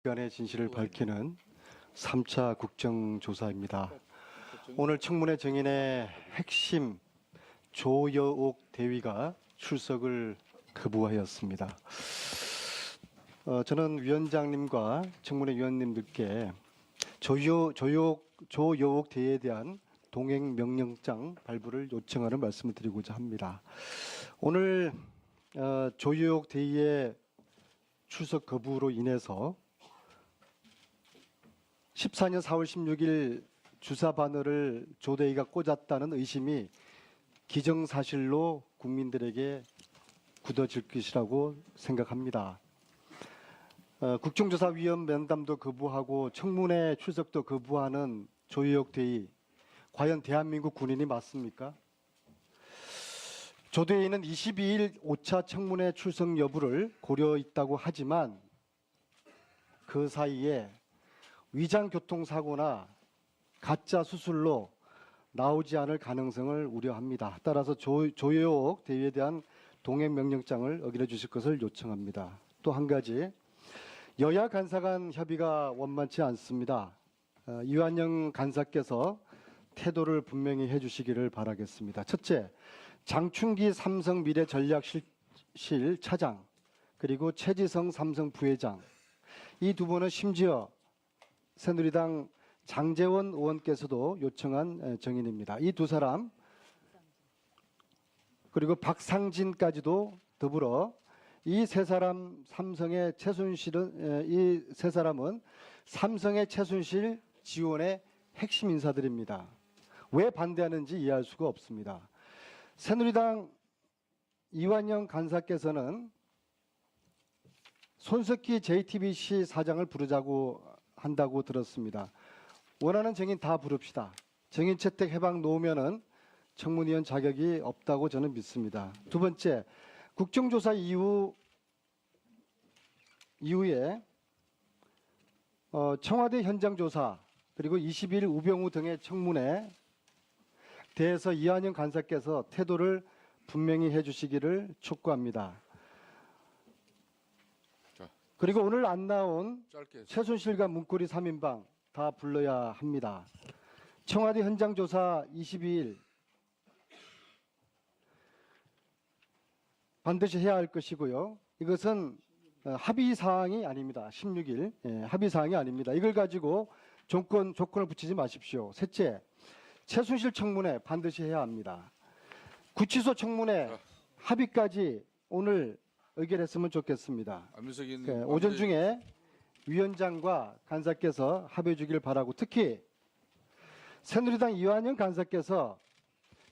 간의 진실을 밝히는 3차 국정조사입니다. 오늘 청문회 증인의 핵심 조여옥 대위가 출석을 거부하였습니다. 저는 위원장님과 청문회 위원님들께 조여옥 대위에 대한 동행 명령장 발부를 요청하는 말씀을 드리고자 합니다. 오늘 조여옥 대위의 출석 거부로 인해서 14년 4월 16일 주사 바늘을 조 대위가 꽂았다는 의심이 기정사실로 국민들에게 굳어질 것이라고 생각합니다. 국정조사위원 면담도 거부하고 청문회 출석도 거부하는 조여옥 대위, 과연 대한민국 군인이 맞습니까? 조 대위는 22일 5차 청문회 출석 여부를 고려했다고 하지만 그 사이에 위장교통사고나 가짜 수술로 나오지 않을 가능성을 우려합니다. 따라서 조여옥 대위에 대한 동행명령장을 어기려 주실 것을 요청합니다. 또 한 가지, 여야 간사 간 협의가 원만치 않습니다. 이완영 간사께서 태도를 분명히 해주시기를 바라겠습니다. 첫째, 장충기 삼성 미래전략실 차장 그리고 최지성 삼성 부회장, 이 두 분은 심지어 새누리당 장제원 의원께서도 요청한 정인입니다. 이 두 사람 그리고 박상진까지도 더불어 이 세 사람 삼성의 최순실은 이 세 사람은 삼성의 최순실 지원의 핵심 인사들입니다. 왜 반대하는지 이해할 수가 없습니다. 새누리당 이완영 간사께서는 손석희 JTBC 사장을 부르자고 한다고 들었습니다. 원하는 증인 다 부릅시다. 증인 채택 해방 놓으면은 청문위원 자격이 없다고 저는 믿습니다. 두 번째, 국정조사 이후에 청와대 현장 조사 그리고 20일 우병우 등의 청문회 대해서 이완영 간사께서 태도를 분명히 해주시기를 촉구합니다. 그리고 오늘 안 나온 최순실과 문고리 3인방 다 불러야 합니다. 청와대 현장 조사 22일 반드시 해야 할 것이고요. 이것은 합의 사항이 아닙니다. 16일 합의 사항이 아닙니다. 이걸 가지고 조건을 붙이지 마십시오. 셋째, 최순실 청문회 반드시 해야 합니다. 구치소 청문회 합의까지 오늘 의결했으면 좋겠습니다. 오전 중에 위원장과 간사께서 합의해 주길 바라고, 특히 새누리당 이완영 간사께서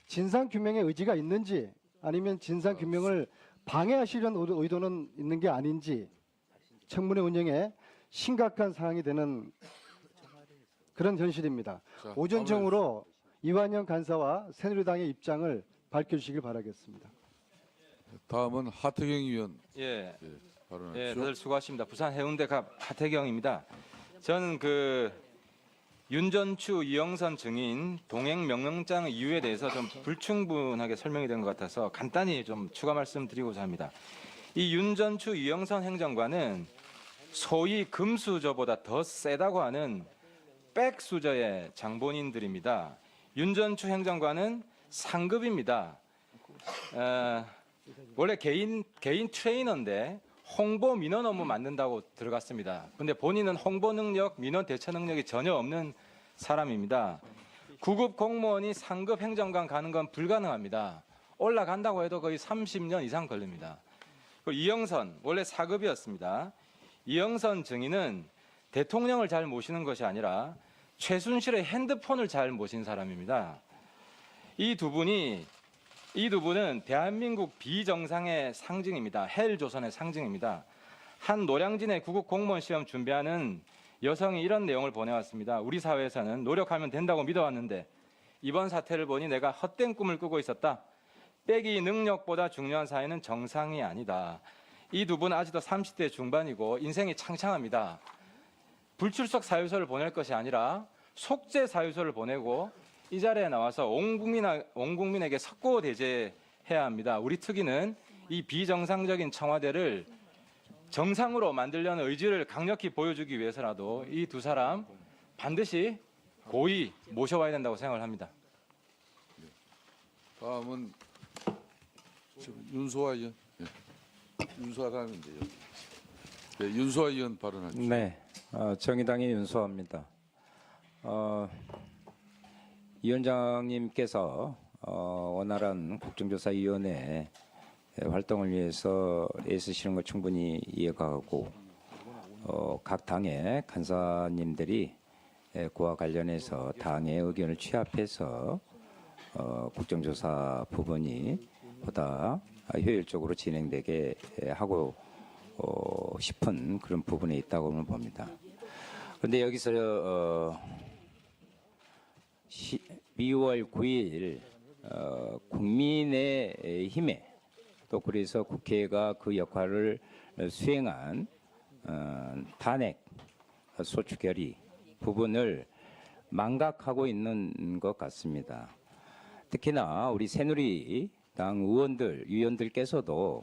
진상규명의 의지가 있는지 아니면 진상규명을 방해하시려는 의도는 있는 게 아닌지 청문회 운영에 심각한 사항이 되는 그런 현실입니다. 오전 중으로 이완영 간사와 새누리당의 입장을 밝혀주시길 바라겠습니다. 다음은 하태경 의원. 발언하십시오. 다들 수고하십니다. 부산 해운대갑 하태경입니다. 저는 윤전추 이영선 증인 동행 명령장 이유에 대해서 좀 불충분하게 설명이 된 것 같아서 간단히 좀 추가 말씀드리고자 합니다. 이 윤전추 이영선 행정관은 소위 금수저보다 더 세다고 하는 백수저의 장본인들입니다. 윤전추 행정관은 상급입니다. 원래 개인 트레이너인데 홍보 민원 업무 맡는다고 들어갔습니다. 근데 본인은 홍보 능력, 민원 대처 능력이 전혀 없는 사람입니다. 구급 공무원이 상급 행정관 가는 건 불가능합니다. 올라간다고 해도 거의 30년 이상 걸립니다. 그리고 이영선, 원래 4급이었습니다. 이영선 증인은 대통령을 잘 모시는 것이 아니라 최순실의 핸드폰을 잘 모신 사람입니다. 이 두 분은 대한민국 비정상의 상징입니다. 헬조선의 상징입니다. 한 노량진의 구급 공무원 시험 준비하는 여성이 이런 내용을 보내왔습니다. 우리 사회에서는 노력하면 된다고 믿어왔는데 이번 사태를 보니 내가 헛된 꿈을 꾸고 있었다. 빼기 능력보다 중요한 사회는 정상이 아니다. 이 두 분은 아직도 30대 중반이고 인생이 창창합니다. 불출석 사유서를 보낼 것이 아니라 속죄 사유서를 보내고 이 자리에 나와서 온 국민에게 석고대죄해야 합니다. 우리 특위는 이 비정상적인 청와대를 정상으로 만들려는 의지를 강력히 보여주기 위해서라도 이 두 사람 반드시 고의 모셔와야 된다고 생각을 합니다. 다음은 윤소아 의원. 예. 윤소아 다음인데요. 네, 윤소아 의원 발언하십시오. 네, 정의당의 윤소아입니다. 위원장님께서 원활한 국정조사위원회 활동을 위해서 애쓰시는 걸 충분히 이해가고 각 당의 간사님들이 그와 관련해서 당의 의견을 취합해서 국정조사 부분이 보다 효율적으로 진행되게 하고 싶은 그런 부분에 있다고는 봅니다. 그런데 여기서 2월 9일 국민의힘에 또 그래서 국회가 그 역할을 수행한 탄핵 소추 결의 부분을 망각하고 있는 것 같습니다. 특히나 우리 새누리당 위원들께서도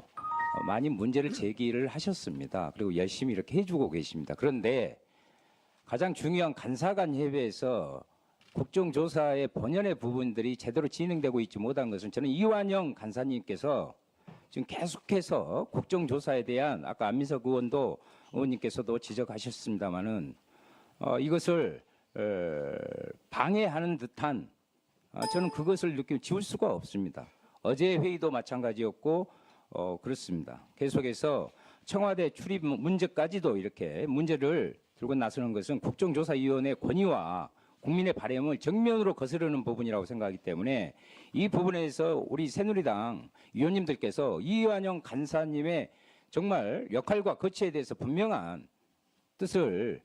많이 문제를 제기를 하셨습니다. 그리고 열심히 이렇게 해주고 계십니다. 그런데 가장 중요한 간사간 협의에서 국정조사의 본연의 부분들이 제대로 진행되고 있지 못한 것은 저는 이완영 간사님께서 지금 계속해서 국정조사에 대한 아까 안민석 의원님께서도 지적하셨습니다마는 이것을 방해하는 듯한 저는 그것을 지울 수가 없습니다. 어제 회의도 마찬가지였고 그렇습니다. 계속해서 청와대 출입 문제까지도 이렇게 문제를 들고 나서는 것은 국정조사위원회 권위와 국민의 바람을 정면으로 거스르는 부분이라고 생각하기 때문에 이 부분에서 우리 새누리당 위원님들께서 이완영 간사님의 정말 역할과 거치에 대해서 분명한 뜻을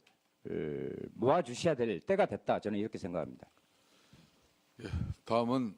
모아주셔야 될 때가 됐다. 저는 이렇게 생각합니다. 다음은